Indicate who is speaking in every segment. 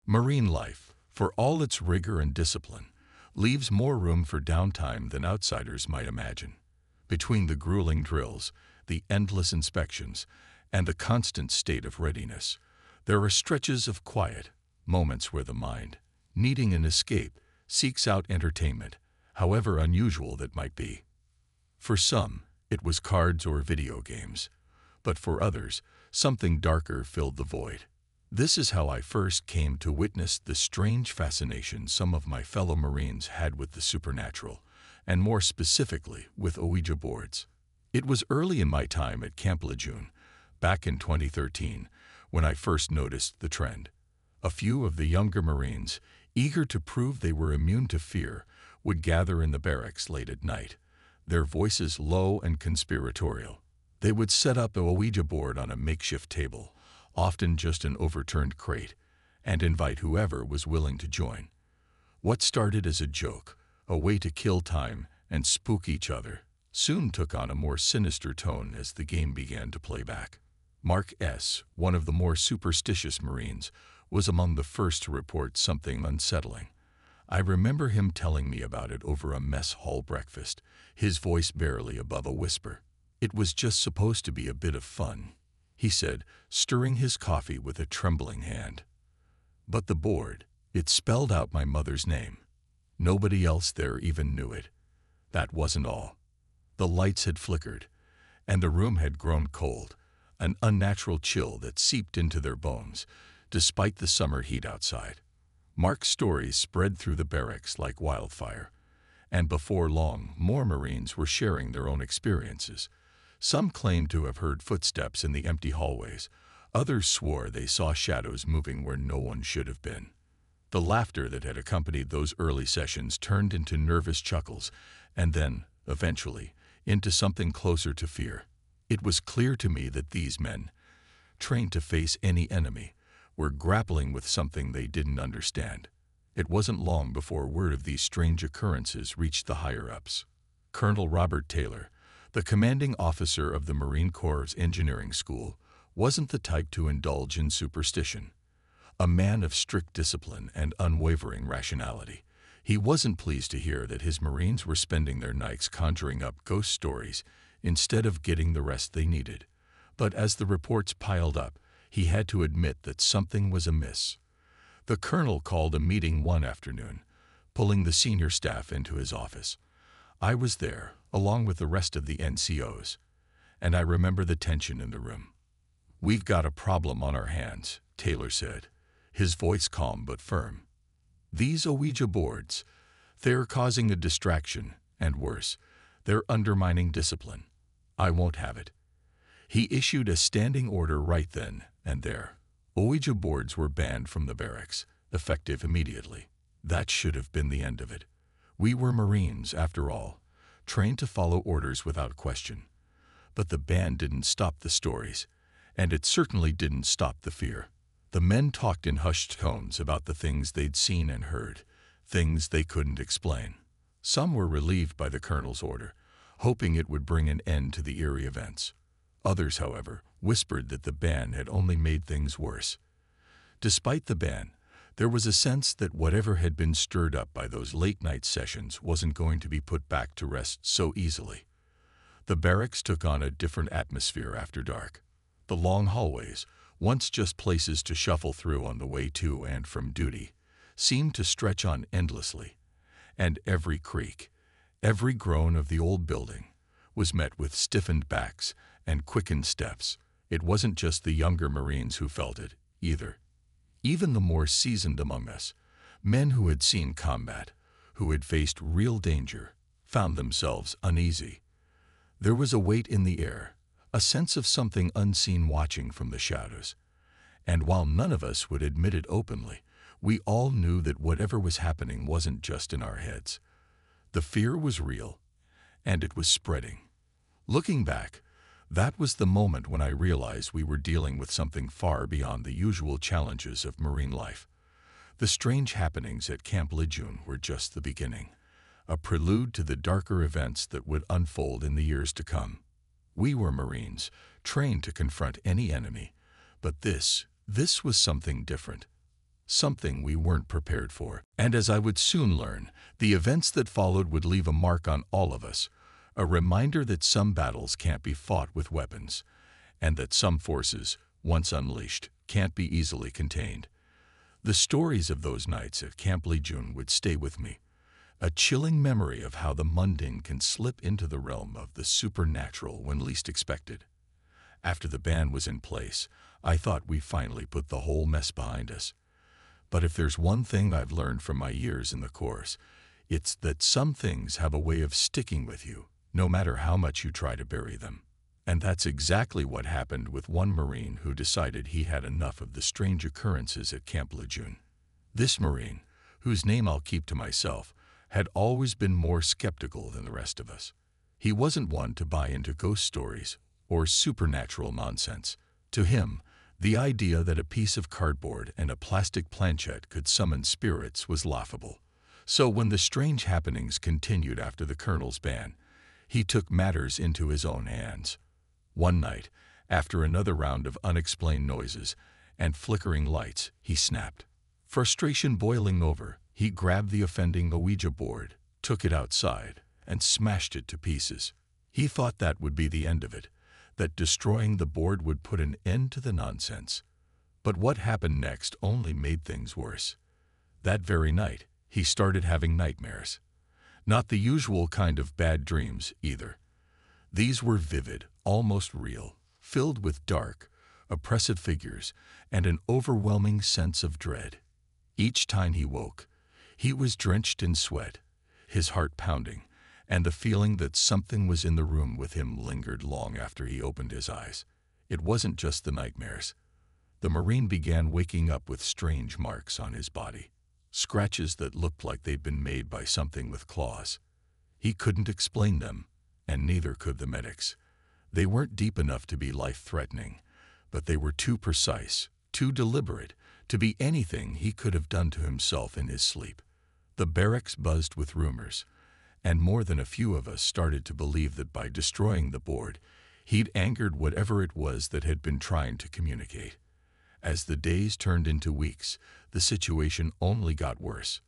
Speaker 1: Marine life, for all its rigor and discipline, leaves more room for downtime than outsiders might imagine. Between the grueling drills, the endless inspections, and the constant state of readiness, there are stretches of quiet, moments where the mind, needing an escape, seeks out entertainment, however unusual that might be. For some, it was cards or video games, but for others, something darker filled the void. This is how I first came to witness the strange fascination some of my fellow Marines had with the supernatural, and more specifically with Ouija boards. It was early in my time at Camp Lejeune, back in 2013, when I first noticed the trend. A few of the younger Marines, eager to prove they were immune to fear, would gather in the barracks late at night, their voices low and conspiratorial. They would set up a Ouija board on a makeshift table, often just an overturned crate, and invite whoever was willing to join. What started as a joke, a way to kill time and spook each other, soon took on a more sinister tone as the game began to play back. Mark S., one of the more superstitious Marines, was among the first to report something unsettling. I remember him telling me about it over a mess hall breakfast, his voice barely above a whisper. "It was just supposed to be a bit of fun," he said, stirring his coffee with a trembling hand. But the board, it spelled out my mother's name. Nobody else there even knew it. That wasn't all. The lights had flickered, and the room had grown cold, an unnatural chill that seeped into their bones, despite the summer heat outside. Mark's stories spread through the barracks like wildfire, and before long, more Marines were sharing their own experiences. Some claimed to have heard footsteps in the empty hallways. Others swore they saw shadows moving where no one should have been. The laughter that had accompanied those early sessions turned into nervous chuckles, and then, eventually, into something closer to fear. It was clear to me that these men, trained to face any enemy, were grappling with something they didn't understand. It wasn't long before word of these strange occurrences reached the higher-ups. Colonel Robert Taylor, the commanding officer of the Marine Corps' engineering school, wasn't the type to indulge in superstition. A man of strict discipline and unwavering rationality, he wasn't pleased to hear that his Marines were spending their nights conjuring up ghost stories instead of getting the rest they needed. But as the reports piled up, he had to admit that something was amiss. The colonel called a meeting one afternoon, pulling the senior staff into his office. I was there, along with the rest of the NCOs, and I remember the tension in the room. "We've got a problem on our hands," Taylor said, his voice calm but firm. "These Ouija boards, they're causing a distraction, and worse, they're undermining discipline. I won't have it." He issued a standing order right then and there. Ouija boards were banned from the barracks, effective immediately. That should have been the end of it. We were Marines, after all, trained to follow orders without question. But the ban didn't stop the stories, and it certainly didn't stop the fear. The men talked in hushed tones about the things they'd seen and heard, things they couldn't explain. Some were relieved by the colonel's order, hoping it would bring an end to the eerie events. Others, however, whispered that the ban had only made things worse. Despite the ban, there was a sense that whatever had been stirred up by those late-night sessions wasn't going to be put back to rest so easily. The barracks took on a different atmosphere after dark. The long hallways, once just places to shuffle through on the way to and from duty, seemed to stretch on endlessly, and every creak, every groan of the old building, was met with stiffened backs and quickened steps. It wasn't just the younger Marines who felt it, either. Even the more seasoned among us, men who had seen combat, who had faced real danger, found themselves uneasy. There was a weight in the air, a sense of something unseen watching from the shadows. And while none of us would admit it openly, we all knew that whatever was happening wasn't just in our heads. The fear was real, and it was spreading. Looking back, that was the moment when I realized we were dealing with something far beyond the usual challenges of Marine life. The strange happenings at Camp Lejeune were just the beginning, a prelude to the darker events that would unfold in the years to come. We were Marines, trained to confront any enemy, but this was something different. something we weren't prepared for. And as I would soon learn, the events that followed would leave a mark on all of us, a reminder that some battles can't be fought with weapons, and that some forces, once unleashed, can't be easily contained. The stories of those nights at Camp Lejeune would stay with me, a chilling memory of how the mundane can slip into the realm of the supernatural when least expected. After the ban was in place, I thought we finally put the whole mess behind us. But if there's one thing I've learned from my years in the course, it's that some things have a way of sticking with you, no matter how much you try to bury them. And that's exactly what happened with one Marine who decided he had enough of the strange occurrences at Camp Lejeune. This Marine, whose name I'll keep to myself, had always been more skeptical than the rest of us. He wasn't one to buy into ghost stories or supernatural nonsense. To him, the idea that a piece of cardboard and a plastic planchette could summon spirits was laughable. So when the strange happenings continued after the colonel's ban, he took matters into his own hands. One night, after another round of unexplained noises and flickering lights, he snapped. Frustration boiling over, he grabbed the offending Ouija board, took it outside, and smashed it to pieces. He thought that would be the end of it, that destroying the board would put an end to the nonsense. But what happened next only made things worse. That very night, he started having nightmares. Not the usual kind of bad dreams, either. These were vivid, almost real, filled with dark, oppressive figures and an overwhelming sense of dread. Each time he woke, he was drenched in sweat, his heart pounding, and the feeling that something was in the room with him lingered long after he opened his eyes. It wasn't just the nightmares. The Marine began waking up with strange marks on his body, scratches that looked like they'd been made by something with claws. He couldn't explain them, and neither could the medics. They weren't deep enough to be life-threatening, but they were too precise, too deliberate, to be anything he could have done to himself in his sleep. The barracks buzzed with rumors, and more than a few of us started to believe that by destroying the board, he'd angered whatever it was that had been trying to communicate. As the days turned into weeks, the situation only got worse.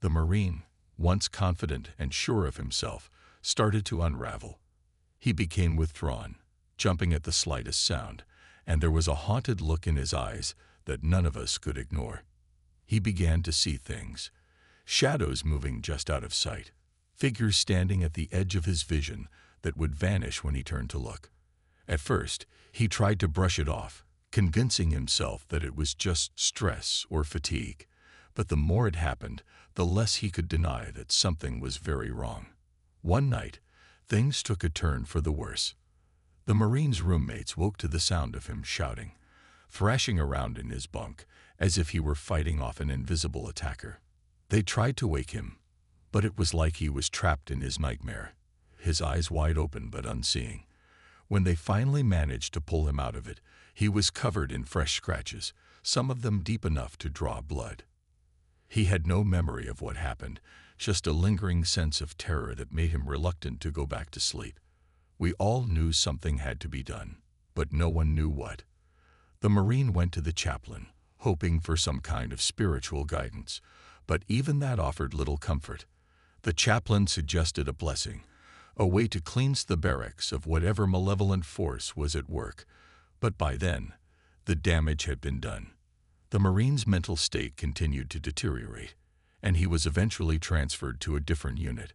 Speaker 1: The Marine, once confident and sure of himself, started to unravel. He became withdrawn, jumping at the slightest sound, and there was a haunted look in his eyes that none of us could ignore. He began to see things, shadows moving just out of sight, figures standing at the edge of his vision that would vanish when he turned to look. At first, he tried to brush it off, convincing himself that it was just stress or fatigue, but the more it happened, the less he could deny that something was very wrong. One night, things took a turn for the worse. The Marine's roommates woke to the sound of him shouting, thrashing around in his bunk as if he were fighting off an invisible attacker. They tried to wake him, but it was like he was trapped in his nightmare, his eyes wide open but unseeing. When they finally managed to pull him out of it, he was covered in fresh scratches, some of them deep enough to draw blood. He had no memory of what happened, just a lingering sense of terror that made him reluctant to go back to sleep. We all knew something had to be done, but no one knew what. The Marine went to the chaplain, hoping for some kind of spiritual guidance, but even that offered little comfort. The chaplain suggested a blessing, a way to cleanse the barracks of whatever malevolent force was at work, but by then, the damage had been done. The Marine's mental state continued to deteriorate, and he was eventually transferred to a different unit,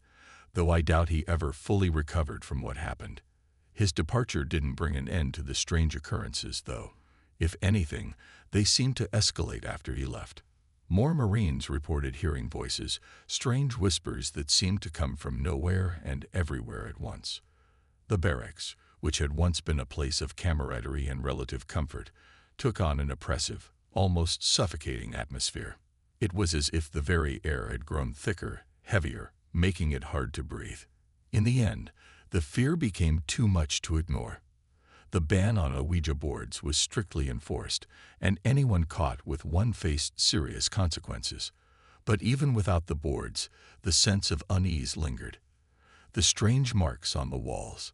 Speaker 1: though I doubt he ever fully recovered from what happened. His departure didn't bring an end to the strange occurrences, though. If anything, they seemed to escalate after he left. More Marines reported hearing voices, strange whispers that seemed to come from nowhere and everywhere at once. The barracks, which had once been a place of camaraderie and relative comfort, took on an oppressive, almost suffocating atmosphere. It was as if the very air had grown thicker, heavier, making it hard to breathe. In the end, the fear became too much to ignore. The ban on Ouija boards was strictly enforced, and anyone caught with one faced serious consequences. But even without the boards, the sense of unease lingered. The strange marks on the walls,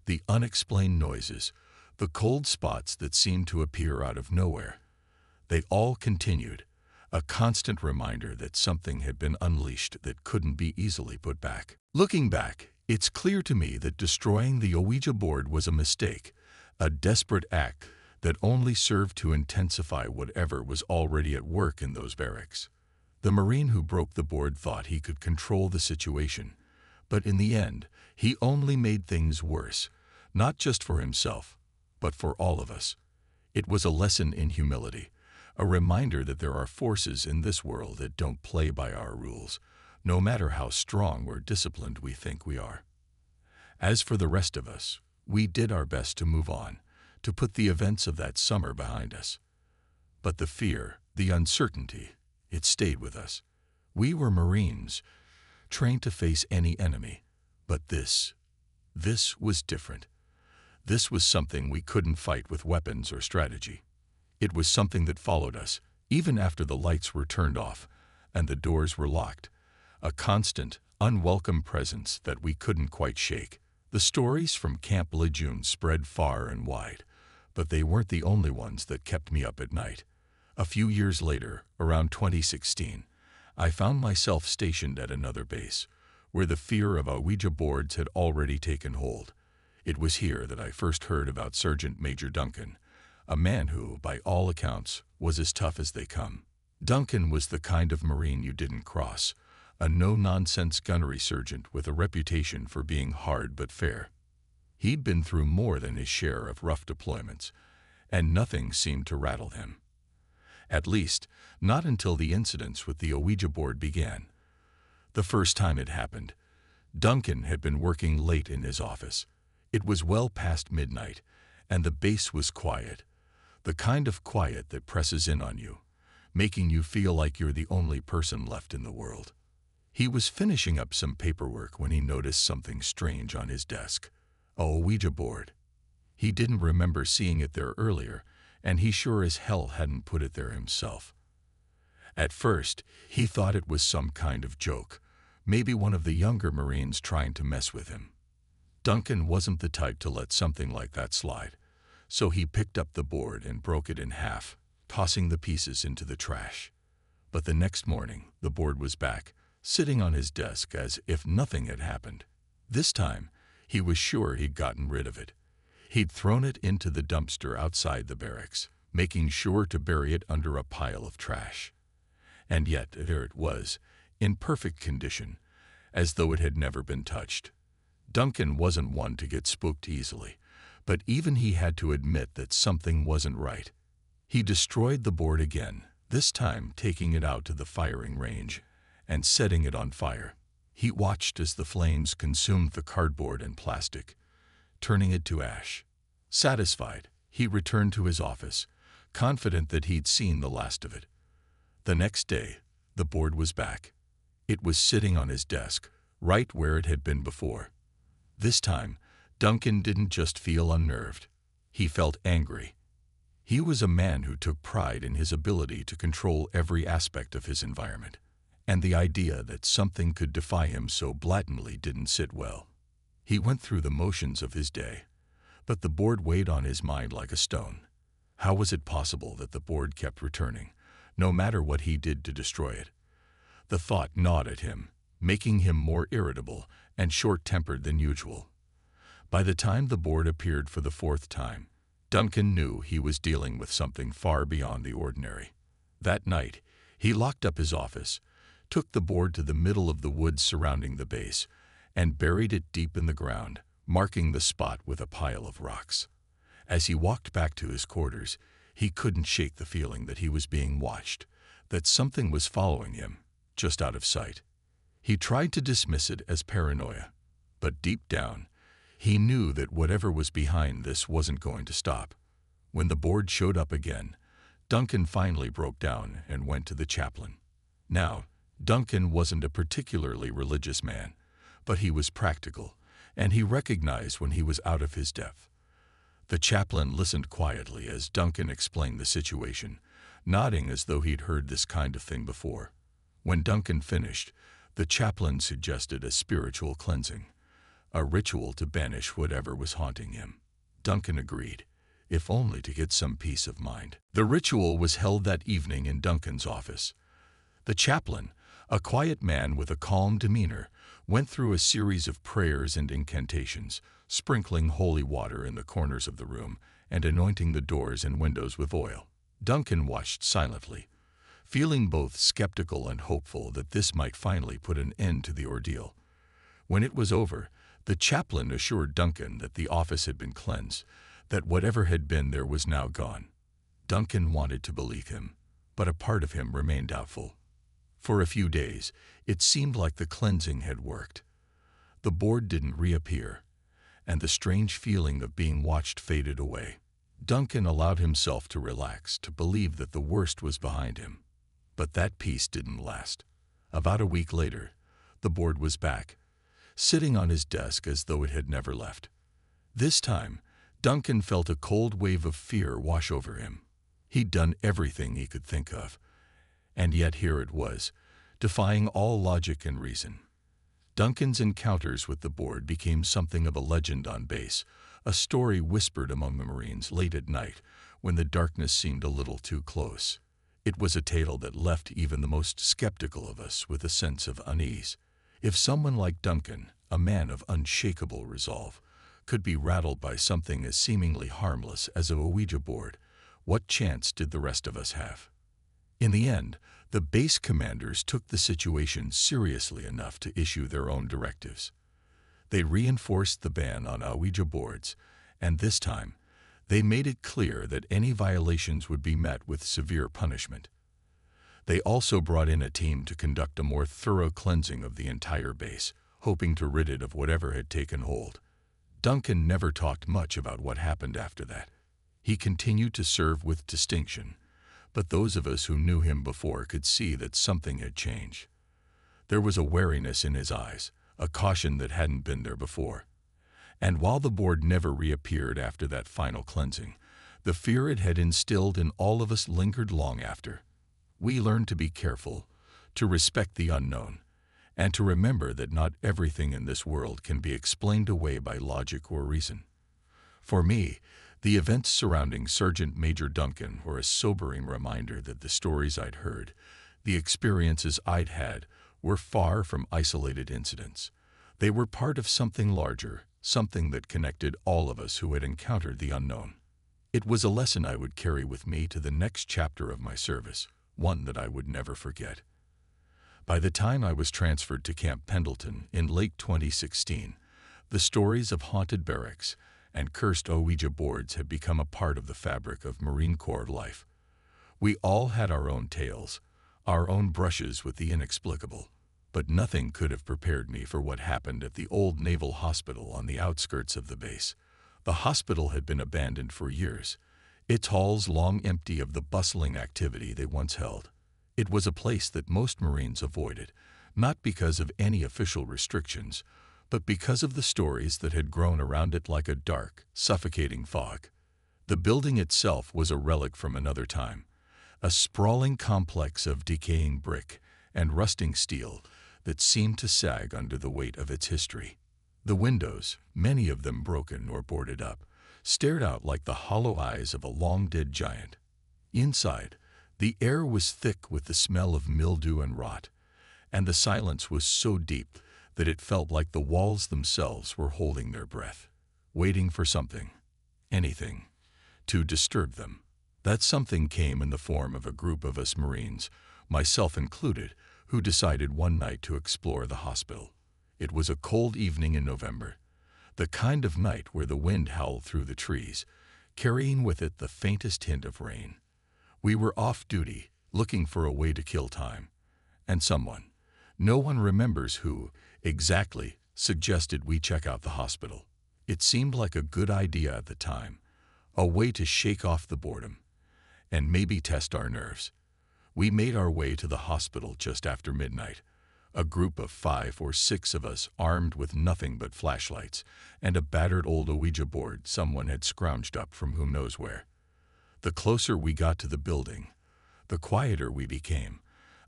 Speaker 1: the unexplained noises, the cold spots that seemed to appear out of nowhere. They all continued, a constant reminder that something had been unleashed that couldn't be easily put back. Looking back, it's clear to me that destroying the Ouija board was a mistake, a desperate act that only served to intensify whatever was already at work in those barracks. The Marine who broke the board thought he could control the situation, but in the end, he only made things worse, not just for himself, but for all of us. It was a lesson in humility, a reminder that there are forces in this world that don't play by our rules, no matter how strong or disciplined we think we are. As for the rest of us, we did our best to move on, to put the events of that summer behind us. But the fear, the uncertainty, it stayed with us. We were Marines, trained to face any enemy. But this was different. This was something we couldn't fight with weapons or strategy. It was something that followed us, even after the lights were turned off and the doors were locked. A constant, unwelcome presence that we couldn't quite shake. The stories from Camp Lejeune spread far and wide, but they weren't the only ones that kept me up at night. A few years later, around 2016, I found myself stationed at another base, where the fear of Ouija boards had already taken hold. It was here that I first heard about Sergeant Major Duncan, a man who, by all accounts, was as tough as they come. Duncan was the kind of Marine you didn't cross, a no-nonsense gunnery sergeant with a reputation for being hard but fair. He'd been through more than his share of rough deployments, and nothing seemed to rattle him. At least, not until the incidents with the Ouija board began. The first time it happened, Duncan had been working late in his office. It was well past midnight, and the base was quiet, the kind of quiet that presses in on you, making you feel like you're the only person left in the world. He was finishing up some paperwork when he noticed something strange on his desk, a Ouija board. He didn't remember seeing it there earlier, and he sure as hell hadn't put it there himself. At first, he thought it was some kind of joke, maybe one of the younger Marines trying to mess with him. Duncan wasn't the type to let something like that slide, so he picked up the board and broke it in half, tossing the pieces into the trash. But the next morning, the board was back, sitting on his desk as if nothing had happened. This time, he was sure he'd gotten rid of it. He'd thrown it into the dumpster outside the barracks, making sure to bury it under a pile of trash. And yet there it was, in perfect condition, as though it had never been touched. Duncan wasn't one to get spooked easily, but even he had to admit that something wasn't right. He destroyed the board again, this time taking it out to the firing range and setting it on fire. He watched as the flames consumed the cardboard and plastic, turning it to ash. Satisfied, he returned to his office, confident that he'd seen the last of it. The next day, the board was back. It was sitting on his desk, right where it had been before. This time, Duncan didn't just feel unnerved. He felt angry. He was a man who took pride in his ability to control every aspect of his environment, and the idea that something could defy him so blatantly didn't sit well. He went through the motions of his day, but the board weighed on his mind like a stone. How was it possible that the board kept returning, no matter what he did to destroy it? The thought gnawed at him, making him more irritable and short-tempered than usual. By the time the board appeared for the fourth time, Duncan knew he was dealing with something far beyond the ordinary. That night, he locked up his office, took the board to the middle of the woods surrounding the base, and buried it deep in the ground, marking the spot with a pile of rocks. As he walked back to his quarters, he couldn't shake the feeling that he was being watched, that something was following him, just out of sight. He tried to dismiss it as paranoia, but deep down, he knew that whatever was behind this wasn't going to stop. When the board showed up again, Duncan finally broke down and went to the chaplain. Now, Duncan wasn't a particularly religious man, but he was practical, and he recognized when he was out of his depth. The chaplain listened quietly as Duncan explained the situation, nodding as though he'd heard this kind of thing before. When Duncan finished, the chaplain suggested a spiritual cleansing, a ritual to banish whatever was haunting him. Duncan agreed, if only to get some peace of mind. The ritual was held that evening in Duncan's office, The chaplain, a quiet man with a calm demeanor, went through a series of prayers and incantations, sprinkling holy water in the corners of the room and anointing the doors and windows with oil. Duncan watched silently, feeling both skeptical and hopeful that this might finally put an end to the ordeal. When it was over, the chaplain assured Duncan that the office had been cleansed, that whatever had been there was now gone. Duncan wanted to believe him, but a part of him remained doubtful. For a few days, it seemed like the cleansing had worked. The board didn't reappear, and the strange feeling of being watched faded away. Duncan allowed himself to relax, to believe that the worst was behind him. But that peace didn't last. About a week later, the board was back, sitting on his desk as though it had never left. This time, Duncan felt a cold wave of fear wash over him. He'd done everything he could think of, and yet here it was, defying all logic and reason. Duncan's encounters with the board became something of a legend on base, a story whispered among the Marines late at night when the darkness seemed a little too close. It was a tale that left even the most skeptical of us with a sense of unease. If someone like Duncan, a man of unshakable resolve, could be rattled by something as seemingly harmless as a Ouija board, what chance did the rest of us have? In the end, the base commanders took the situation seriously enough to issue their own directives. They reinforced the ban on Ouija boards, and this time, they made it clear that any violations would be met with severe punishment. They also brought in a team to conduct a more thorough cleansing of the entire base, hoping to rid it of whatever had taken hold. Duncan never talked much about what happened after that. He continued to serve with distinction, but those of us who knew him before could see that something had changed. There was a wariness in his eyes, a caution that hadn't been there before. And while the board never reappeared after that final cleansing, the fear it had instilled in all of us lingered long after. We learned to be careful, to respect the unknown, and to remember that not everything in this world can be explained away by logic or reason. For me, the events surrounding Sergeant Major Duncan were a sobering reminder that the stories I'd heard, the experiences I'd had, were far from isolated incidents. They were part of something larger, something that connected all of us who had encountered the unknown. It was a lesson I would carry with me to the next chapter of my service, one that I would never forget. By the time I was transferred to Camp Pendleton in late 2016, the stories of haunted barracks and cursed Ouija boards had become a part of the fabric of Marine Corps life. We all had our own tales, our own brushes with the inexplicable, but nothing could have prepared me for what happened at the old Naval Hospital on the outskirts of the base. The hospital had been abandoned for years, its halls long empty of the bustling activity they once held. It was a place that most Marines avoided, not because of any official restrictions, but because of the stories that had grown around it like a dark, suffocating fog. The building itself was a relic from another time, a sprawling complex of decaying brick and rusting steel that seemed to sag under the weight of its history. The windows, many of them broken or boarded up, stared out like the hollow eyes of a long-dead giant. Inside, the air was thick with the smell of mildew and rot, and the silence was so deep that it felt like the walls themselves were holding their breath, waiting for something, anything, to disturb them. That something came in the form of a group of us Marines, myself included, who decided one night to explore the hospital. It was a cold evening in November, the kind of night where the wind howled through the trees, carrying with it the faintest hint of rain. We were off duty, looking for a way to kill time, and someone, no one remembers who, exactly, suggested we check out the hospital. It seemed like a good idea at the time, a way to shake off the boredom, and maybe test our nerves. We made our way to the hospital just after midnight, a group of 5 or 6 of us armed with nothing but flashlights and a battered old Ouija board someone had scrounged up from who knows where. The closer we got to the building, the quieter we became,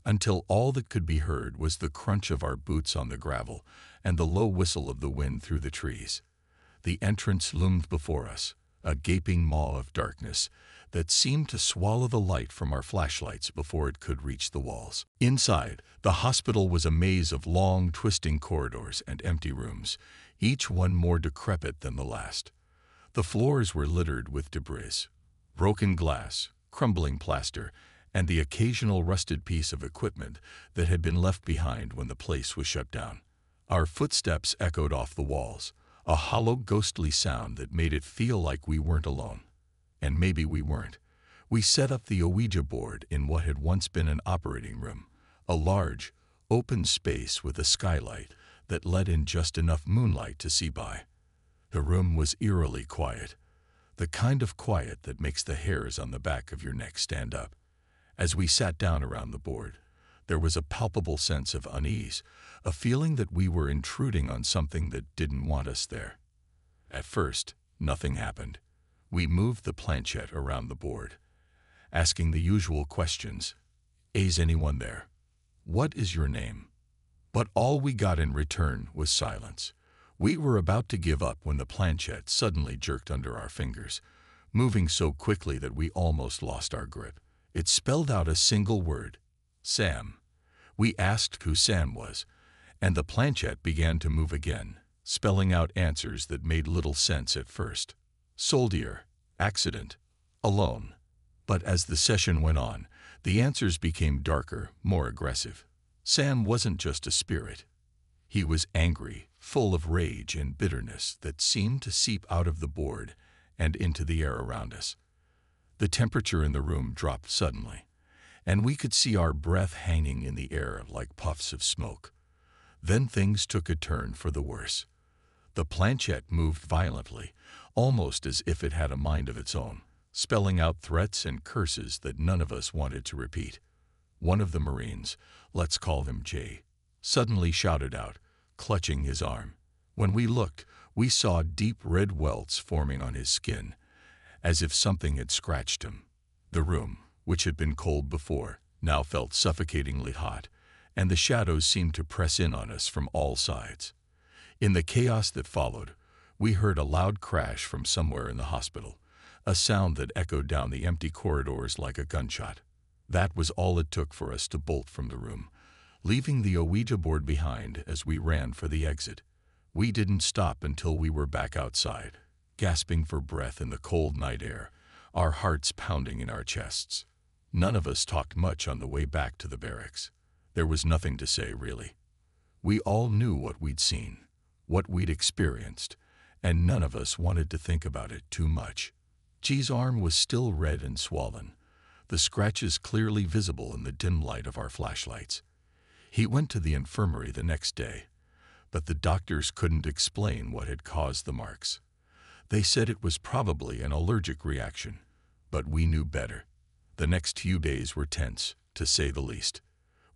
Speaker 1: until all that could be heard was the crunch of our boots on the gravel and the low whistle of the wind through the trees. The entrance loomed before us, a gaping maw of darkness that seemed to swallow the light from our flashlights before it could reach the walls. Inside, the hospital was a maze of long, twisting corridors and empty rooms, each one more decrepit than the last. The floors were littered with debris, broken glass, crumbling plaster, and the occasional rusted piece of equipment that had been left behind when the place was shut down. Our footsteps echoed off the walls, a hollow, ghostly sound that made it feel like we weren't alone. And maybe we weren't. We set up the Ouija board in what had once been an operating room, a large, open space with a skylight that let in just enough moonlight to see by. The room was eerily quiet, the kind of quiet that makes the hairs on the back of your neck stand up. As we sat down around the board, there was a palpable sense of unease, a feeling that we were intruding on something that didn't want us there. At first, nothing happened. We moved the planchette around the board, asking the usual questions. Is anyone there? What is your name? But all we got in return was silence. We were about to give up when the planchette suddenly jerked under our fingers, moving so quickly that we almost lost our grip. It spelled out a single word: Sam. We asked who Sam was, and the planchette began to move again, spelling out answers that made little sense at first. Soldier, accident, alone. But as the session went on, the answers became darker, more aggressive. Sam wasn't just a spirit. He was angry, full of rage and bitterness that seemed to seep out of the board and into the air around us. The temperature in the room dropped suddenly, and we could see our breath hanging in the air like puffs of smoke. Then things took a turn for the worse. The planchette moved violently, almost as if it had a mind of its own, spelling out threats and curses that none of us wanted to repeat. One of the Marines, let's call him Jay, suddenly shouted out, clutching his arm. When we looked, we saw deep red welts forming on his skin, as if something had scratched him. The room, which had been cold before, now felt suffocatingly hot, and the shadows seemed to press in on us from all sides. In the chaos that followed, we heard a loud crash from somewhere in the hospital, a sound that echoed down the empty corridors like a gunshot. That was all it took for us to bolt from the room, leaving the Ouija board behind as we ran for the exit. We didn't stop until we were back outside, gasping for breath in the cold night air, our hearts pounding in our chests. None of us talked much on the way back to the barracks. There was nothing to say, really. We all knew what we'd seen, what we'd experienced, and none of us wanted to think about it too much. G's arm was still red and swollen, the scratches clearly visible in the dim light of our flashlights. He went to the infirmary the next day, but the doctors couldn't explain what had caused the marks. They said it was probably an allergic reaction, but we knew better. The next few days were tense, to say the least.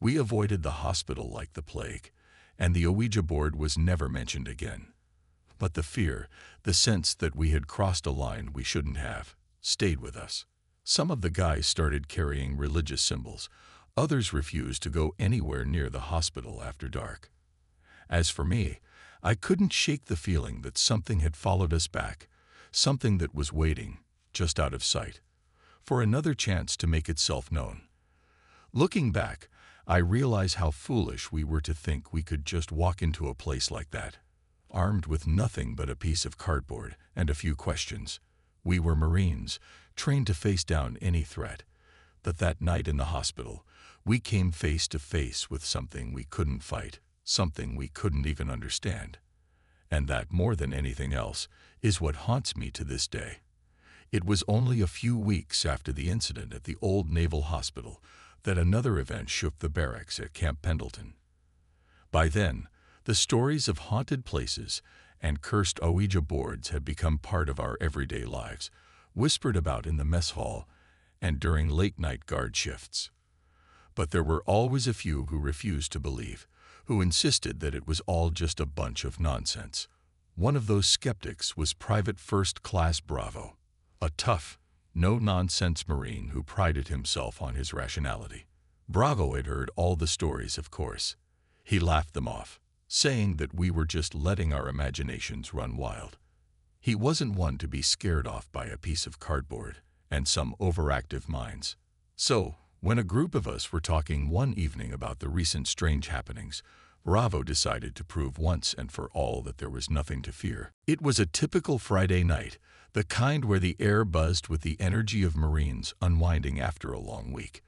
Speaker 1: We avoided the hospital like the plague, and the Ouija board was never mentioned again. But the fear, the sense that we had crossed a line we shouldn't have, stayed with us. Some of the guys started carrying religious symbols. Others refused to go anywhere near the hospital after dark. As for me, I couldn't shake the feeling that something had followed us back, something that was waiting, just out of sight, for another chance to make itself known. Looking back, I realize how foolish we were to think we could just walk into a place like that, armed with nothing but a piece of cardboard and a few questions. We were Marines, trained to face down any threat. But that night in the hospital, we came face to face with something we couldn't fight, something we couldn't even understand. And that, more than anything else, is what haunts me to this day. It was only a few weeks after the incident at the old Naval Hospital that another event shook the barracks at Camp Pendleton. By then, the stories of haunted places and cursed Ouija boards had become part of our everyday lives, whispered about in the mess hall and during late-night guard shifts. But there were always a few who refused to believe, who insisted that it was all just a bunch of nonsense. One of those skeptics was Private First Class Bravo, a tough, no-nonsense Marine who prided himself on his rationality. Bravo had heard all the stories, of course. He laughed them off, saying that we were just letting our imaginations run wild. He wasn't one to be scared off by a piece of cardboard and some overactive minds. So, when a group of us were talking one evening about the recent strange happenings, Bravo decided to prove once and for all that there was nothing to fear. It was a typical Friday night, the kind where the air buzzed with the energy of Marines unwinding after a long week.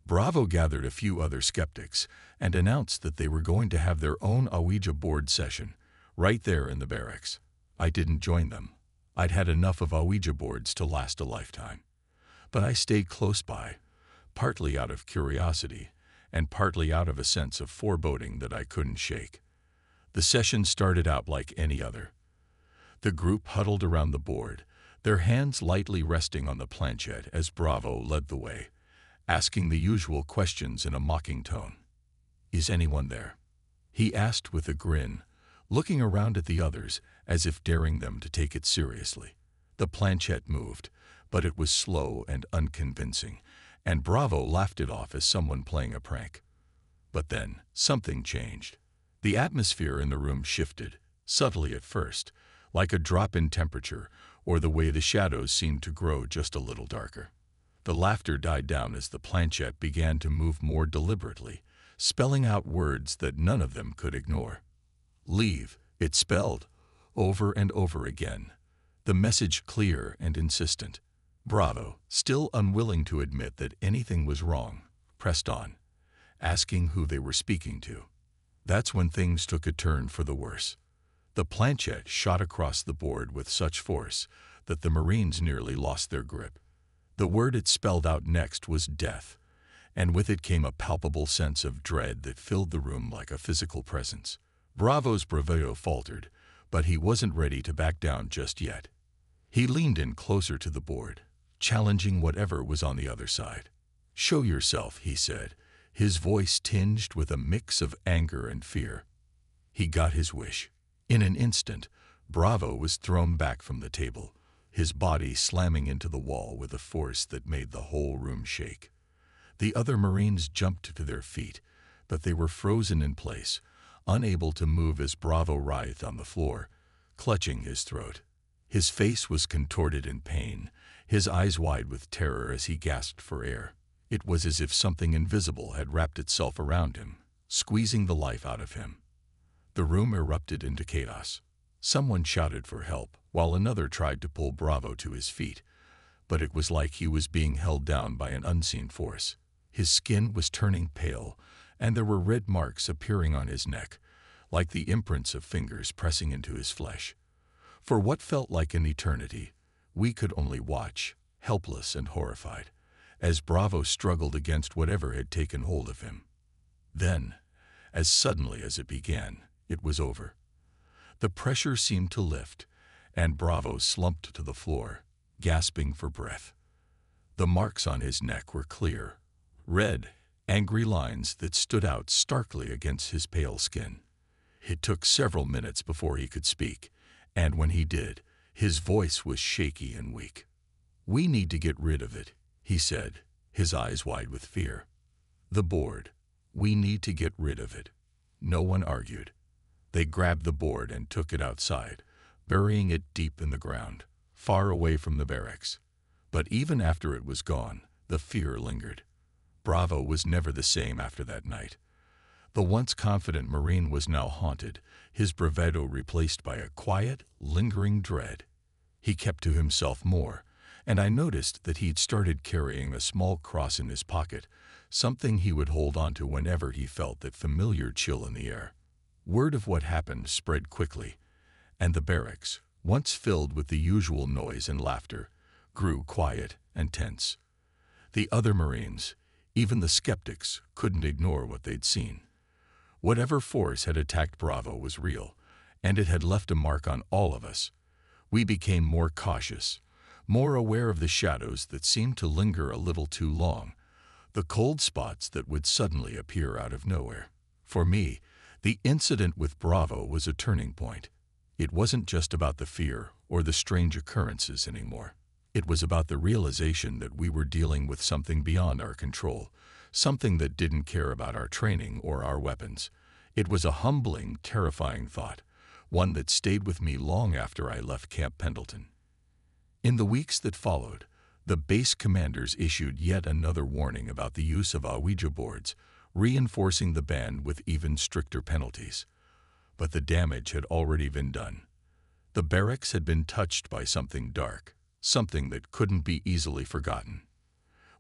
Speaker 1: Bravo gathered a few other skeptics and announced that they were going to have their own Ouija board session, right there in the barracks. I didn't join them. I'd had enough of Ouija boards to last a lifetime. But I stayed close by, partly out of curiosity and partly out of a sense of foreboding that I couldn't shake. The session started out like any other. The group huddled around the board, their hands lightly resting on the planchette as Bravo led the way, asking the usual questions in a mocking tone. "Is anyone there?" he asked with a grin, looking around at the others as if daring them to take it seriously. The planchette moved, but it was slow and unconvincing, and Bravo laughed it off as someone playing a prank. But then, something changed. The atmosphere in the room shifted, subtly at first, like a drop in temperature or the way the shadows seemed to grow just a little darker. The laughter died down as the planchette began to move more deliberately, spelling out words that none of them could ignore. "Leave," it spelled, over and over again, the message clear and insistent. Bravo, still unwilling to admit that anything was wrong, pressed on, asking who they were speaking to. That's when things took a turn for the worse. The planchette shot across the board with such force that the Marines nearly lost their grip. The word it spelled out next was death, and with it came a palpable sense of dread that filled the room like a physical presence. Bravo's bravado faltered, but he wasn't ready to back down just yet. He leaned in closer to the board, challenging whatever was on the other side. "Show yourself," he said, his voice tinged with a mix of anger and fear. He got his wish. In an instant, Bravo was thrown back from the table, his body slamming into the wall with a force that made the whole room shake. The other Marines jumped to their feet, but they were frozen in place, unable to move as Bravo writhed on the floor, clutching his throat. His face was contorted in pain, his eyes wide with terror as he gasped for air. It was as if something invisible had wrapped itself around him, squeezing the life out of him. The room erupted into chaos. Someone shouted for help, while another tried to pull Bravo to his feet, but it was like he was being held down by an unseen force. His skin was turning pale, and there were red marks appearing on his neck, like the imprints of fingers pressing into his flesh. For what felt like an eternity, we could only watch, helpless and horrified, as Bravo struggled against whatever had taken hold of him. Then, as suddenly as it began, it was over. The pressure seemed to lift, and Bravo slumped to the floor, gasping for breath. The marks on his neck were clear, red, angry lines that stood out starkly against his pale skin. It took several minutes before he could speak, and when he did, his voice was shaky and weak. "We need to get rid of it," he said, his eyes wide with fear. "The board. We need to get rid of it." No one argued. They grabbed the board and took it outside, burying it deep in the ground, far away from the barracks. But even after it was gone, the fear lingered. Bravo was never the same after that night. The once confident Marine was now haunted, his bravado replaced by a quiet, lingering dread. He kept to himself more, and I noticed that he'd started carrying a small cross in his pocket, something he would hold onto whenever he felt that familiar chill in the air. Word of what happened spread quickly, and the barracks, once filled with the usual noise and laughter, grew quiet and tense. The other Marines, even the skeptics, couldn't ignore what they'd seen. Whatever force had attacked Bravo was real, and it had left a mark on all of us. We became more cautious, more aware of the shadows that seemed to linger a little too long, the cold spots that would suddenly appear out of nowhere. For me, the incident with Bravo was a turning point. It wasn't just about the fear or the strange occurrences anymore. It was about the realization that we were dealing with something beyond our control, something that didn't care about our training or our weapons. It was a humbling, terrifying thought, one that stayed with me long after I left Camp Pendleton. In the weeks that followed, the base commanders issued yet another warning about the use of Ouija boards, reinforcing the ban with even stricter penalties. But the damage had already been done. The barracks had been touched by something dark, something that couldn't be easily forgotten.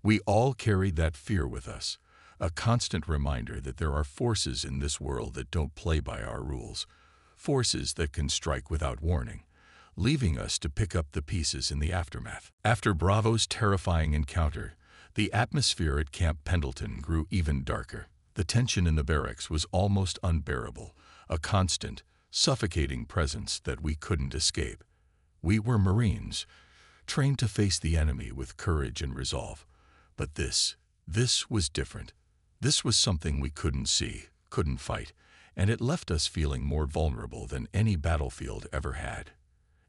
Speaker 1: We all carried that fear with us, a constant reminder that there are forces in this world that don't play by our rules, forces that can strike without warning, leaving us to pick up the pieces in the aftermath. After Bravo's terrifying encounter, the atmosphere at Camp Pendleton grew even darker. The tension in the barracks was almost unbearable, a constant, suffocating presence that we couldn't escape. We were Marines, trained to face the enemy with courage and resolve. But this was different. This was something we couldn't see, couldn't fight, and it left us feeling more vulnerable than any battlefield ever had.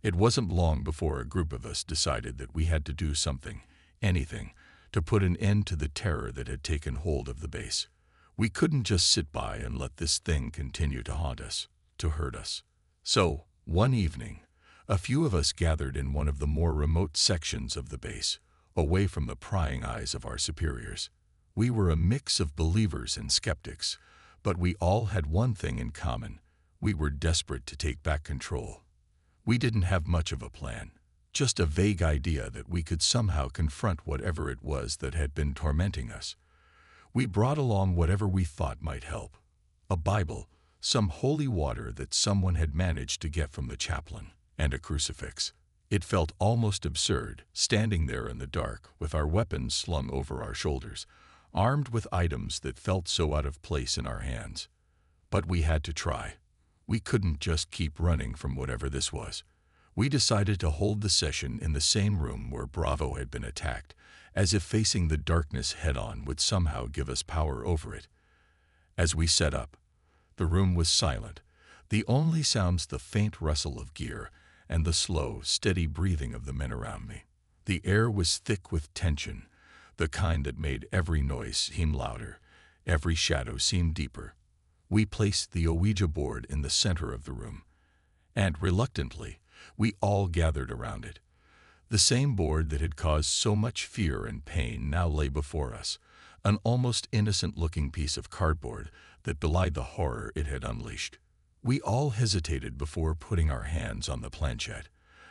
Speaker 1: It wasn't long before a group of us decided that we had to do something, anything, to put an end to the terror that had taken hold of the base. We couldn't just sit by and let this thing continue to haunt us, to hurt us. So, one evening, a few of us gathered in one of the more remote sections of the base, away from the prying eyes of our superiors. We were a mix of believers and skeptics, but we all had one thing in common. We were desperate to take back control. We didn't have much of a plan, just a vague idea that we could somehow confront whatever it was that had been tormenting us. We brought along whatever we thought might help: a Bible, some holy water that someone had managed to get from the chaplain, and a crucifix. It felt almost absurd, standing there in the dark with our weapons slung over our shoulders, armed with items that felt so out of place in our hands. But we had to try. We couldn't just keep running from whatever this was. We decided to hold the session in the same room where Bravo had been attacked, as if facing the darkness head-on would somehow give us power over it. As we set up, the room was silent. The only sounds the faint rustle of gear and the slow, steady breathing of the men around me. The air was thick with tension, the kind that made every noise seem louder, every shadow seem deeper. We placed the Ouija board in the center of the room, and reluctantly, we all gathered around it. The same board that had caused so much fear and pain now lay before us, an almost innocent-looking piece of cardboard that belied the horror it had unleashed. We all hesitated before putting our hands on the planchette,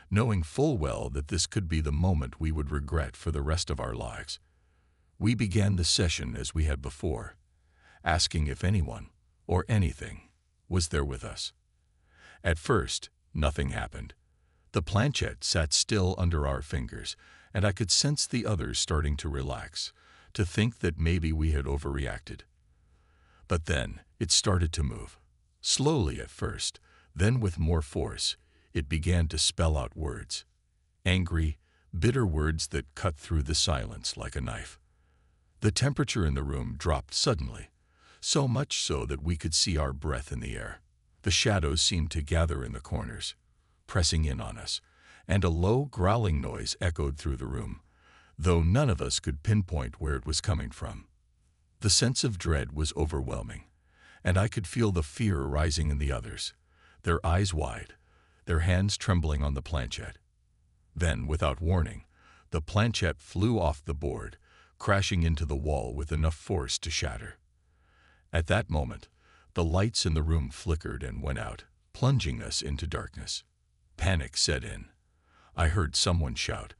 Speaker 1: knowing full well that this could be the moment we would regret for the rest of our lives. We began the session as we had before, asking if anyone, or anything, was there with us. At first, nothing happened. The planchette sat still under our fingers, and I could sense the others starting to relax, to think that maybe we had overreacted. But then, it started to move. Slowly at first, then with more force, it began to spell out words. Angry, bitter words that cut through the silence like a knife. The temperature in the room dropped suddenly, so much so that we could see our breath in the air. The shadows seemed to gather in the corners, pressing in on us, and a low, growling noise echoed through the room, though none of us could pinpoint where it was coming from. The sense of dread was overwhelming, and I could feel the fear rising in the others, their eyes wide, their hands trembling on the planchette. Then, without warning, the planchette flew off the board, crashing into the wall with enough force to shatter. At that moment, the lights in the room flickered and went out, plunging us into darkness. Panic set in. I heard someone shout,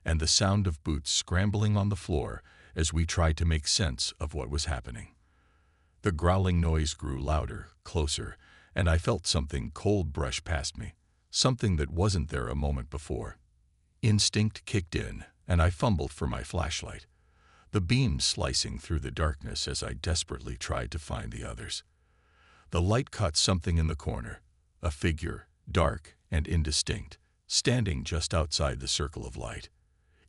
Speaker 1: and the sound of boots scrambling on the floor as we tried to make sense of what was happening. The growling noise grew louder, closer, and I felt something cold brush past me, something that wasn't there a moment before. Instinct kicked in, and I fumbled for my flashlight, the beam slicing through the darkness as I desperately tried to find the others. The light caught something in the corner, a figure, dark and indistinct, standing just outside the circle of light.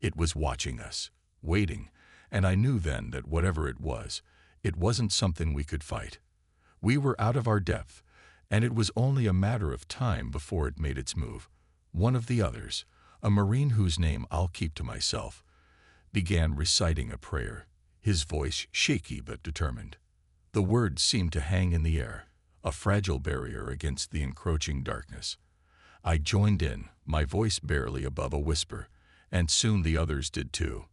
Speaker 1: It was watching us, waiting, and I knew then that whatever it wasn't something we could fight. We were out of our depth, and it was only a matter of time before it made its move. One of the others, a Marine whose name I'll keep to myself, began reciting a prayer, his voice shaky but determined. The words seemed to hang in the air, a fragile barrier against the encroaching darkness. I joined in, my voice barely above a whisper, and soon the others did too.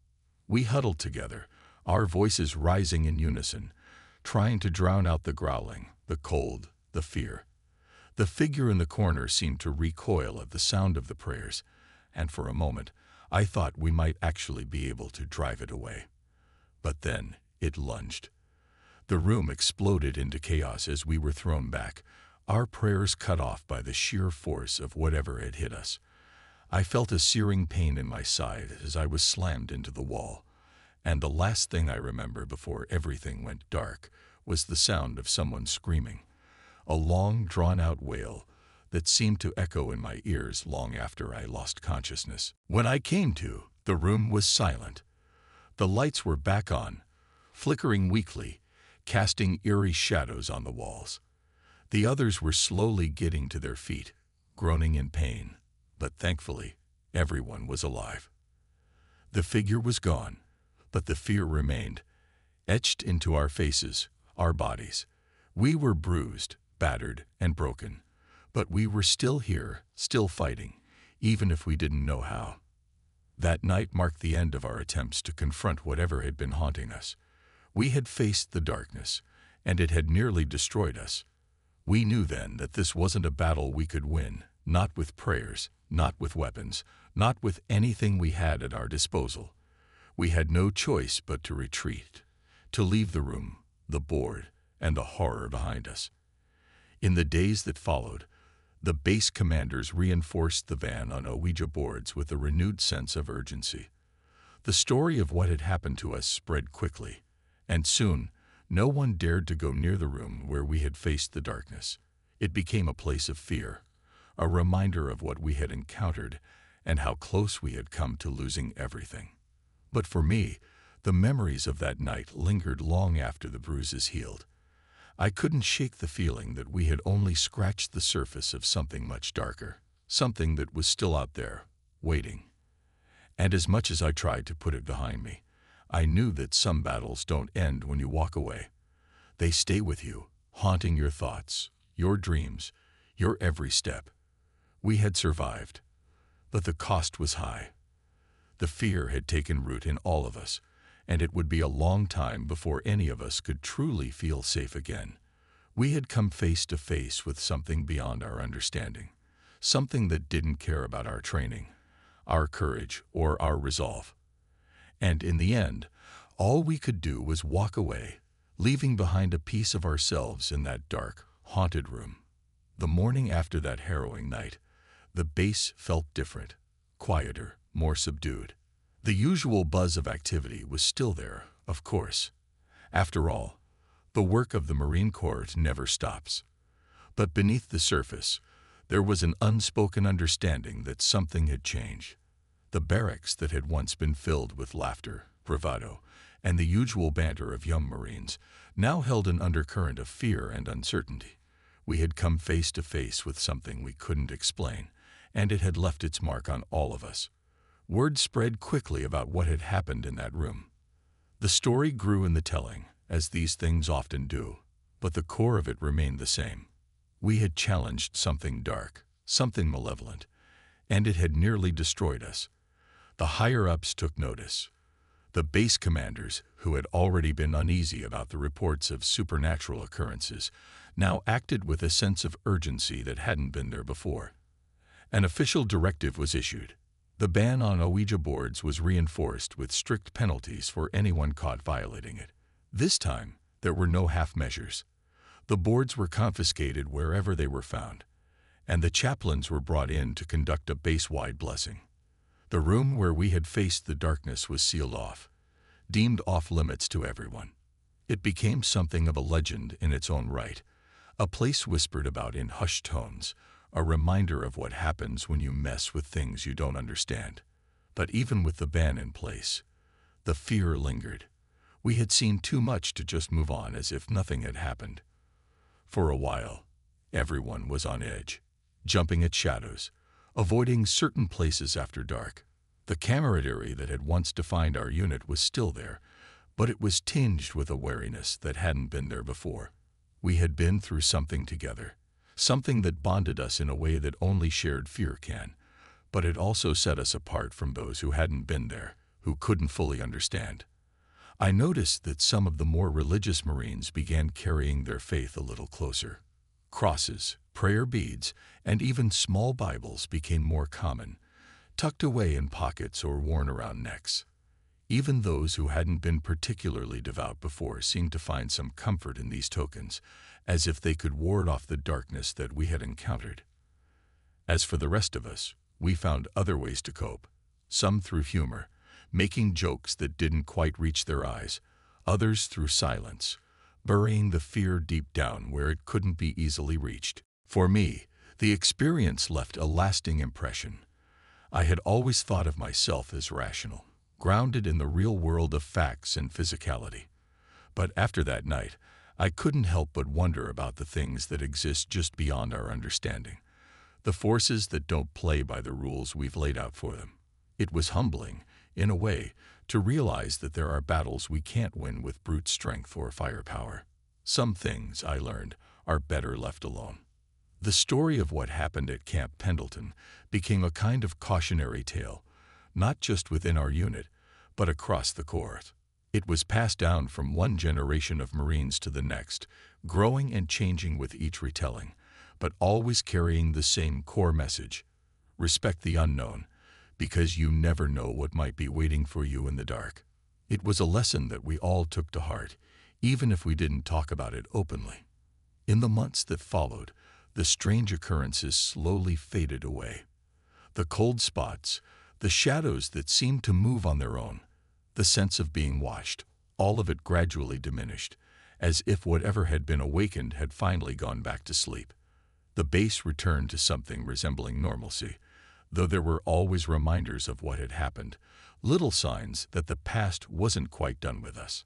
Speaker 1: We huddled together, our voices rising in unison, trying to drown out the growling, the cold, the fear. The figure in the corner seemed to recoil at the sound of the prayers, and for a moment I thought we might actually be able to drive it away. But then it lunged. The room exploded into chaos as we were thrown back, our prayers cut off by the sheer force of whatever had hit us. I felt a searing pain in my side as I was slammed into the wall, and the last thing I remember before everything went dark was the sound of someone screaming, a long, drawn-out wail that seemed to echo in my ears long after I lost consciousness. When I came to, the room was silent. The lights were back on, flickering weakly, casting eerie shadows on the walls. The others were slowly getting to their feet, groaning in pain, but thankfully, everyone was alive. The figure was gone, but the fear remained, etched into our faces, our bodies. We were bruised, battered, and broken, but we were still here, still fighting, even if we didn't know how. That night marked the end of our attempts to confront whatever had been haunting us. We had faced the darkness, and it had nearly destroyed us. We knew then that this wasn't a battle we could win, not with prayers, not with weapons, not with anything we had at our disposal. We had no choice but to retreat, to leave the room, the board, and the horror behind us. In the days that followed, the base commanders reinforced the van on Ouija boards with a renewed sense of urgency. The story of what had happened to us spread quickly, and soon no one dared to go near the room where we had faced the darkness. It became a place of fear, a reminder of what we had encountered and how close we had come to losing everything. But for me, the memories of that night lingered long after the bruises healed. I couldn't shake the feeling that we had only scratched the surface of something much darker, something that was still out there, waiting. And as much as I tried to put it behind me, I knew that some battles don't end when you walk away. They stay with you, haunting your thoughts, your dreams, your every step. We had survived, but the cost was high. The fear had taken root in all of us, and it would be a long time before any of us could truly feel safe again. We had come face to face with something beyond our understanding, something that didn't care about our training, our courage, or our resolve. And in the end, all we could do was walk away, leaving behind a piece of ourselves in that dark, haunted room. The morning after that harrowing night, the base felt different, quieter, more subdued. The usual buzz of activity was still there, of course. After all, the work of the Marine Corps never stops. But beneath the surface, there was an unspoken understanding that something had changed. The barracks that had once been filled with laughter, bravado, and the usual banter of young Marines now held an undercurrent of fear and uncertainty. We had come face to face with something we couldn't explain, and it had left its mark on all of us. Word spread quickly about what had happened in that room. The story grew in the telling, as these things often do, but the core of it remained the same. We had challenged something dark, something malevolent, and it had nearly destroyed us. The higher-ups took notice. The base commanders, who had already been uneasy about the reports of supernatural occurrences, now acted with a sense of urgency that hadn't been there before. An official directive was issued. The ban on Ouija boards was reinforced with strict penalties for anyone caught violating it. This time, there were no half measures. The boards were confiscated wherever they were found, and the chaplains were brought in to conduct a base-wide blessing. The room where we had faced the darkness was sealed off, deemed off-limits to everyone. It became something of a legend in its own right, a place whispered about in hushed tones, a reminder of what happens when you mess with things you don't understand. But even with the ban in place, the fear lingered. We had seen too much to just move on as if nothing had happened. For a while, everyone was on edge, jumping at shadows, avoiding certain places after dark. The camaraderie that had once defined our unit was still there, but it was tinged with a wariness that hadn't been there before. We had been through something together, something that bonded us in a way that only shared fear can, but it also set us apart from those who hadn't been there, who couldn't fully understand. I noticed that some of the more religious Marines began carrying their faith a little closer. Crosses, prayer beads, and even small Bibles became more common, tucked away in pockets or worn around necks. Even those who hadn't been particularly devout before seemed to find some comfort in these tokens, as if they could ward off the darkness that we had encountered. As for the rest of us, we found other ways to cope, some through humor, making jokes that didn't quite reach their eyes, others through silence, burying the fear deep down where it couldn't be easily reached. For me, the experience left a lasting impression. I had always thought of myself as rational, grounded in the real world of facts and physicality. But after that night, I couldn't help but wonder about the things that exist just beyond our understanding, the forces that don't play by the rules we've laid out for them. It was humbling, in a way, to realize that there are battles we can't win with brute strength or firepower. Some things, I learned, are better left alone. The story of what happened at Camp Pendleton became a kind of cautionary tale, not just within our unit, but across the Corps. It was passed down from one generation of Marines to the next, growing and changing with each retelling, but always carrying the same core message: respect the unknown, because you never know what might be waiting for you in the dark. It was a lesson that we all took to heart, even if we didn't talk about it openly. In the months that followed, the strange occurrences slowly faded away. The cold spots, the shadows that seemed to move on their own, the sense of being watched, all of it gradually diminished, as if whatever had been awakened had finally gone back to sleep. The base returned to something resembling normalcy, though there were always reminders of what had happened, little signs that the past wasn't quite done with us.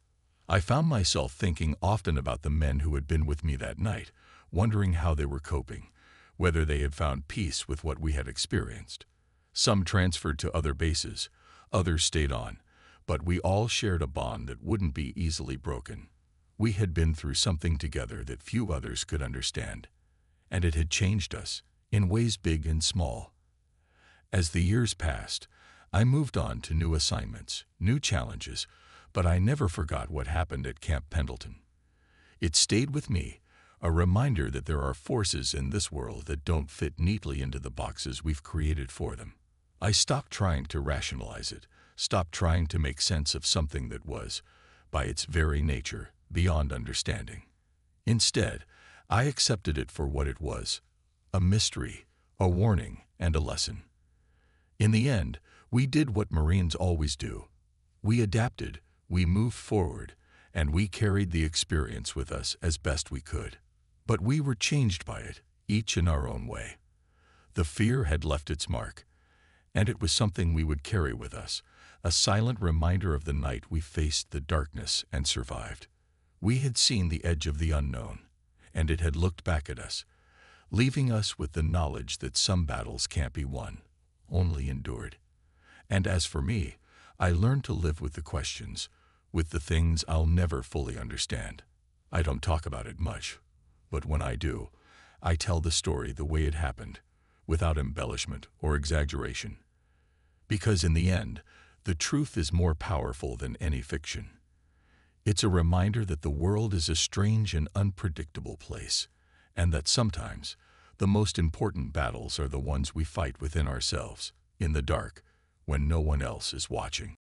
Speaker 1: I found myself thinking often about the men who had been with me that night, wondering how they were coping, whether they had found peace with what we had experienced. Some transferred to other bases, others stayed on, but we all shared a bond that wouldn't be easily broken. We had been through something together that few others could understand, and it had changed us, in ways big and small. As the years passed, I moved on to new assignments, new challenges, but I never forgot what happened at Camp Pendleton. It stayed with me, a reminder that there are forces in this world that don't fit neatly into the boxes we've created for them. I stopped trying to rationalize it, stopped trying to make sense of something that was, by its very nature, beyond understanding. Instead, I accepted it for what it was: a mystery, a warning, and a lesson. In the end, we did what Marines always do. We adapted, we moved forward, and we carried the experience with us as best we could. But we were changed by it, each in our own way. The fear had left its mark, and it was something we would carry with us, a silent reminder of the night we faced the darkness and survived. We had seen the edge of the unknown, and it had looked back at us, leaving us with the knowledge that some battles can't be won, only endured. And as for me, I learned to live with the questions, with the things I'll never fully understand. I don't talk about it much, but when I do, I tell the story the way it happened, without embellishment or exaggeration. Because in the end, the truth is more powerful than any fiction. It's a reminder that the world is a strange and unpredictable place, and that sometimes the most important battles are the ones we fight within ourselves, in the dark, when no one else is watching.